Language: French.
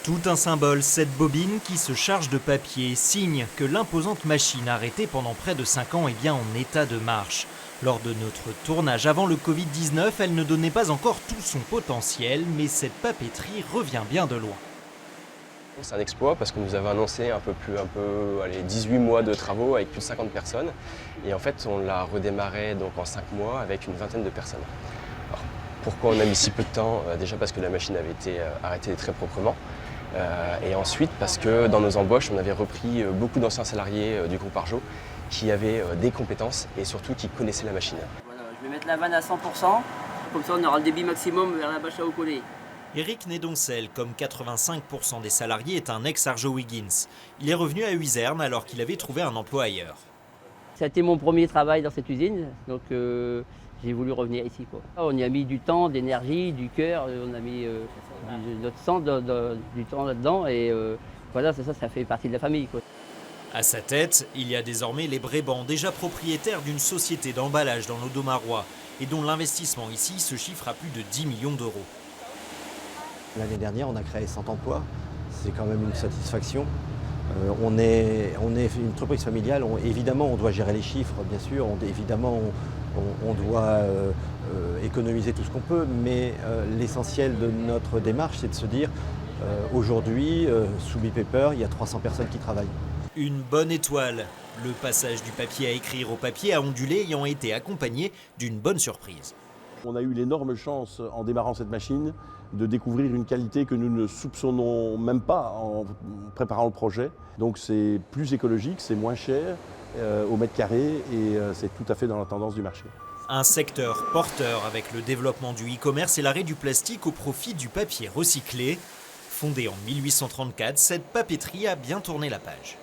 Tout un symbole, cette bobine qui se charge de papier, signe que l'imposante machine arrêtée pendant près de 5 ans est bien en état de marche. Lors de notre tournage avant le Covid-19, elle ne donnait pas encore tout son potentiel, mais cette papeterie revient bien de loin. C'est un exploit parce que nous avons annoncé 18 mois de travaux avec plus de 50 personnes. Et en fait, on l'a redémarré donc en 5 mois avec une vingtaine de personnes. Alors, pourquoi on a mis si peu de temps? Déjà parce que la machine avait été arrêtée très proprement. Et ensuite parce que dans nos embauches, on avait repris beaucoup d'anciens salariés du groupe Arjo qui avaient des compétences et surtout qui connaissaient la machine. Voilà, je vais mettre la vanne à 100%, comme ça on aura le débit maximum vers la bâche à eau collée. Éric Nédoncel, comme 85% des salariés, est un ex-Arjo Wiggins. Il est revenu à Huizerne alors qu'il avait trouvé un emploi ailleurs. Ça a été mon premier travail dans cette usine, donc j'ai voulu revenir ici, quoi. On y a mis du temps, d'énergie, du cœur, on a mis notre sang, du temps là-dedans et voilà, ça fait partie de la famille, quoi. À sa tête, il y a désormais les Brébants, déjà propriétaires d'une société d'emballage dans l'Audomarois et dont l'investissement ici se chiffre à plus de 10 millions d'euros. L'année dernière, on a créé 100 emplois. C'est quand même une satisfaction. On est une entreprise familiale. Évidemment, on doit gérer les chiffres, bien sûr. Évidemment, on doit économiser tout ce qu'on peut. Mais l'essentiel de notre démarche, c'est de se dire, aujourd'hui, sous BePaper, il y a 300 personnes qui travaillent. Une bonne étoile. Le passage du papier à écrire au papier à onduler ayant été accompagné d'une bonne surprise. On a eu l'énorme chance, en démarrant cette machine, de découvrir une qualité que nous ne soupçonnons même pas en préparant le projet. Donc c'est plus écologique, c'est moins cher au mètre carré et c'est tout à fait dans la tendance du marché. Un secteur porteur avec le développement du e-commerce et l'arrêt du plastique au profit du papier recyclé. Fondée en 1834, cette papeterie a bien tourné la page.